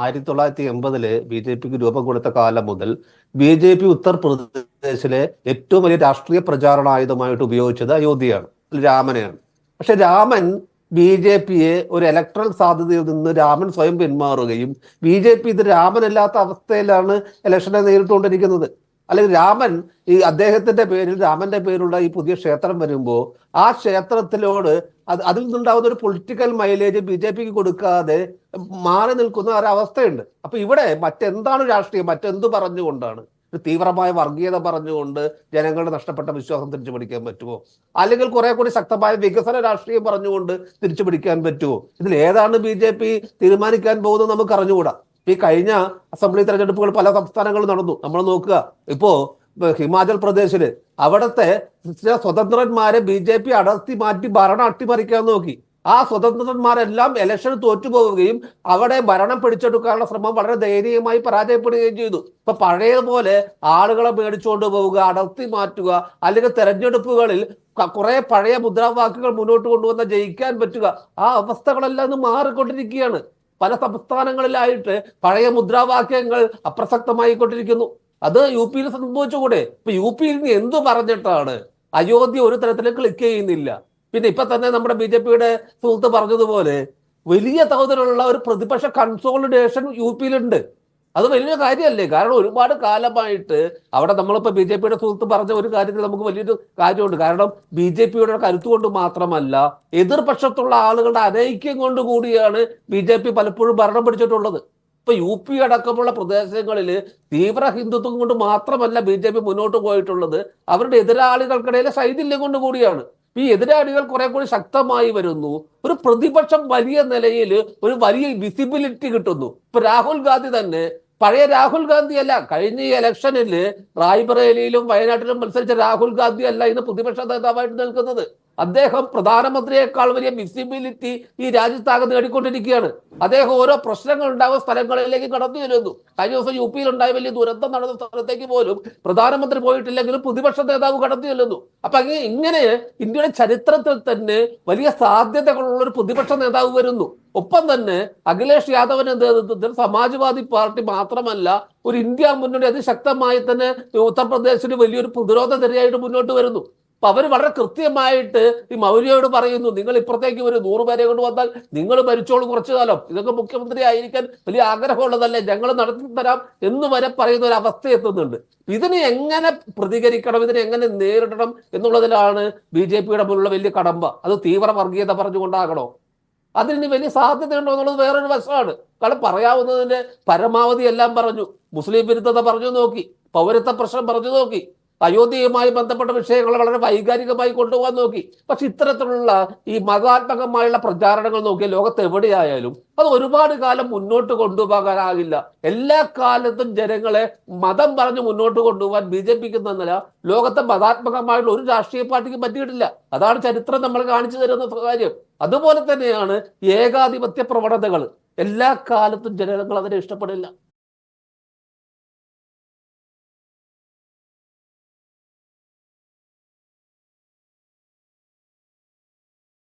1980 ബി.ജെ.പിക്ക് രൂപം കൊടുത്ത കാലം മുതൽ ബി.ജെ.പി ഉത്തർപ്രദേശിലെ ഏറ്റവും വലിയ രാഷ്ട്രീയ പ്രചാരണ ആയുധമായിട്ട് ഉപയോഗിച്ചത് അയോധ്യയാണ്, രാമനെയാണ്. പക്ഷെ രാമൻ ബി.ജെ.പിയെ ഒരു ഇലക്ട്രൽ സാധ്യതയിൽ നിന്ന് രാമൻ സ്വയം പിന്മാറുകയും ബി.ജെ.പി ഇത് രാമനല്ലാത്ത അവസ്ഥയിലാണ് ഇലക്ഷനെ നേരിട്ടുകൊണ്ടിരിക്കുന്നത്. അല്ലെങ്കിൽ രാമൻ അദ്ദേഹത്തിന്റെ പേരിൽ രാമന്റെ പേരുള്ള ഈ പുതിയ ക്ഷേത്രം വരുമ്പോൾ ആ ക്ഷേത്രത്തിലോട് അതിൽ നിന്നുണ്ടാവുന്ന ഒരു പൊളിറ്റിക്കൽ മൈലേജ് ബി.ജെ.പിക്ക് കൊടുക്കാതെ മാറി നിൽക്കുന്ന ഒരവസ്ഥയുണ്ട്. അപ്പൊ ഇവിടെ മറ്റെന്താണ് രാഷ്ട്രീയം? മറ്റെന്ത് പറഞ്ഞുകൊണ്ടാണ്? തീവ്രമായ വർഗീയത പറഞ്ഞുകൊണ്ട് ജനങ്ങളുടെ നഷ്ടപ്പെട്ട വിശ്വാസം തിരിച്ചു പിടിക്കാൻ പറ്റുമോ? അല്ലെങ്കിൽ കുറെ കൂടി ശക്തമായ വികസന രാഷ്ട്രീയം പറഞ്ഞുകൊണ്ട് തിരിച്ചു പിടിക്കാൻ പറ്റുമോ? ഇതിൽ ഏതാണ് ബി.ജെ.പി തീരുമാനിക്കാൻ പോകുന്നത് നമുക്ക് അറിഞ്ഞുകൂടാ. ഈ കഴിഞ്ഞ അസംബ്ലി തെരഞ്ഞെടുപ്പുകൾ പല സംസ്ഥാനങ്ങളും നടന്നു. നമ്മൾ നോക്കുക, ഇപ്പോ ഹിമാചൽ പ്രദേശില് അവിടുത്തെ സ്വതന്ത്രന്മാരെ ബി.ജെ.പി അടർത്തി മാറ്റി ഭരണം അട്ടിമറിക്കാൻ നോക്കി. ആ സ്വതന്ത്രന്മാരെല്ലാം ഇലക്ഷൻ തോറ്റുപോവുകയും അവിടെ ഭരണം പിടിച്ചെടുക്കാനുള്ള ശ്രമം വളരെ ദയനീയമായി പരാജയപ്പെടുകയും ചെയ്തു. ഇപ്പൊ പഴയതുപോലെ ആളുകളെ മേടിച്ചുകൊണ്ട് പോവുക, അടർത്തി മാറ്റുക, അല്ലെങ്കിൽ തെരഞ്ഞെടുപ്പുകളിൽ കുറെ പഴയ മുദ്രാവാക്യങ്ങൾ മുന്നോട്ട് കൊണ്ടുവന്ന ജയിക്കാൻ പറ്റുക, ആ അവസ്ഥകളെല്ലാം ഇന്ന് മാറിക്കൊണ്ടിരിക്കുകയാണ്. പല സംസ്ഥാനങ്ങളിലായിട്ട് പഴയ മുദ്രാവാക്യങ്ങൾ അപ്രസക്തമായി കൊണ്ടിരിക്കുന്നു. അത് യു പിയിൽ സംഭവിച്ചുകൂടെ? ഇപ്പൊ യു പിയിൽ നിന്ന് എന്തു പറഞ്ഞിട്ടാണ് അയോധ്യ ഒരു തരത്തിലും ക്ലിക്ക് ചെയ്യുന്നില്ല? പിന്നെ ഇപ്പൊ തന്നെ നമ്മുടെ ബി.ജെ.പിയുടെ സുഹൃത്ത് പറഞ്ഞതുപോലെ വലിയ തോതിലുള്ള ഒരു പ്രതിപക്ഷ കൺസോളിഡേഷൻ യു പിയിലുണ്ട്. അത് വലിയ കാര്യമല്ലേ? കാരണം ഒരുപാട് കാലമായിട്ട് അവിടെ നമ്മളിപ്പോ ബി.ജെ.പിയുടെ സുഹൃത്ത് പറഞ്ഞ ഒരു കാര്യത്തിൽ നമുക്ക് വലിയൊരു കാര്യമുണ്ട്. കാരണം ബി.ജെ.പിയുടെ കരുത്ത് കൊണ്ട് മാത്രമല്ല, എതിർപക്ഷത്തുള്ള ആളുകളുടെ അനൈക്യം കൊണ്ട് കൂടിയാണ് ബി.ജെ.പി പലപ്പോഴും ഭരണം പിടിച്ചിട്ടുള്ളത്. ഇപ്പൊ യു പി അടക്കമുള്ള പ്രദേശങ്ങളിൽ തീവ്ര ഹിന്ദുത്വം കൊണ്ട് മാത്രമല്ല ബി.ജെ.പി മുന്നോട്ട് പോയിട്ടുള്ളത്, അവരുടെ എതിരാളികൾക്കിടയിലെ ശൈഥില്യം കൊണ്ട് കൂടിയാണ്. ഈ എതിരാളികൾ കുറെ കൂടി ശക്തമായി വരുന്നു. ഒരു പ്രതിപക്ഷം വലിയ നിലയിൽ ഒരു വലിയ വിസിബിലിറ്റി കിട്ടുന്നു. ഇപ്പൊ രാഹുൽ ഗാന്ധി തന്നെ പഴയ രാഹുൽ ഗാന്ധി അല്ല. കഴിഞ്ഞ ഈ ഇലക്ഷനിൽ റായ്ബറേലിയിലും വയനാട്ടിലും മത്സരിച്ച രാഹുൽ ഗാന്ധി അല്ല ഇന്ന് പ്രതിപക്ഷ നേതാവായിട്ട് നിൽക്കുന്നത്. അദ്ദേഹം പ്രധാനമന്ത്രിയേക്കാൾ വലിയ വിസിബിലിറ്റി ഈ രാജ്യത്താകെ നേടിക്കൊണ്ടിരിക്കുകയാണ്. അദ്ദേഹം ഓരോ പ്രശ്നങ്ങൾ ഉണ്ടാകുന്ന സ്ഥലങ്ങളിലേക്ക് കടന്നു വരുന്നു. കഴിഞ്ഞ ദിവസം യു പിയിൽ ഉണ്ടായ വലിയ ദുരന്തം നടന്ന സ്ഥലത്തേക്ക് പോലും പ്രധാനമന്ത്രി പോയിട്ടില്ലെങ്കിലും പ്രതിപക്ഷ നേതാവ് കടന്നു ചെല്ലുന്നു. അപ്പൊ ഇങ്ങനെ ഇന്ത്യയുടെ ചരിത്രത്തിൽ തന്നെ വലിയ സാധ്യതകളുള്ള ഒരു പ്രതിപക്ഷ നേതാവ് വരുന്നു. ഒപ്പം തന്നെ അഖിലേഷ് യാദവിന്റെ നേതൃത്വത്തിൽ സമാജ്വാദി പാർട്ടി മാത്രമല്ല, ഒരു ഇന്ത്യ മുന്നണി അതിശക്തമായി തന്നെ ഉത്തർപ്രദേശിന് വലിയൊരു പ്രതിരോധ നിരയായിട്ട് മുന്നോട്ട് വരുന്നു. അപ്പൊ അവർ വളരെ കൃത്യമായിട്ട് ഈ മൗര്യയോട് പറയുന്നു, നിങ്ങൾ ഇപ്പുറത്തേക്ക് ഒരു 100 പേരെ കൊണ്ട് വന്നാൽ നിങ്ങൾ ഭരിച്ചോളൂ കുറച്ചു കാലം, ഇതൊക്കെ മുഖ്യമന്ത്രി ആയിരിക്കാൻ വലിയ ആഗ്രഹമുള്ളതല്ലേ, ഞങ്ങൾ നടത്തി തരാം എന്ന് വരെ പറയുന്ന ഒരു അവസ്ഥ എത്തുന്നുണ്ട്. ഇതിനെ എങ്ങനെ പ്രതികരിക്കണം, ഇതിനെ എങ്ങനെ നേരിടണം എന്നുള്ളതിലാണ് ബി.ജെ.പിയുടെ മുന്നിലുള്ള വലിയ കടമ്പ. അത് തീവ്ര വർഗീയത പറഞ്ഞുകൊണ്ടാകണോ? അതിന് വലിയ സാധ്യതയുണ്ടോ എന്നുള്ളത് വേറൊരു വശമാണ്. കാരണം പറയാവുന്നതിന്റെ പരമാവധി എല്ലാം പറഞ്ഞു. മുസ്ലിം വിരുദ്ധത പറഞ്ഞു നോക്കി, പൗരത്വ പ്രശ്നം പറഞ്ഞു നോക്കി, അയോധ്യയുമായി ബന്ധപ്പെട്ട വിഷയങ്ങൾ വളരെ വൈകാരികമായി കൊണ്ടുപോകാൻ നോക്കി. പക്ഷെ ഇത്തരത്തിലുള്ള ഈ മതാത്മകമായുള്ള പ്രചാരണങ്ങൾ നോക്കിയ ലോകത്ത് എവിടെയായാലും അത് ഒരുപാട് കാലം മുന്നോട്ട് കൊണ്ടുപോകാനാകില്ല. എല്ലാ കാലത്തും ജനങ്ങളെ മതം പറഞ്ഞ് മുന്നോട്ട് കൊണ്ടുപോകാൻ ബി.ജെ.പിക്ക് എന്നല്ല, ലോകത്തെ മതാത്മകമായുള്ള ഒരു രാഷ്ട്രീയ പാർട്ടിക്കും പറ്റിയിട്ടില്ല. അതാണ് ചരിത്രം നമ്മൾ കാണിച്ചു തരുന്ന കാര്യം. അതുപോലെ തന്നെയാണ് ഏകാധിപത്യ പ്രവണതകൾ. എല്ലാ കാലത്തും ജനങ്ങൾ അതിനെ ഇഷ്ടപ്പെടില്ല.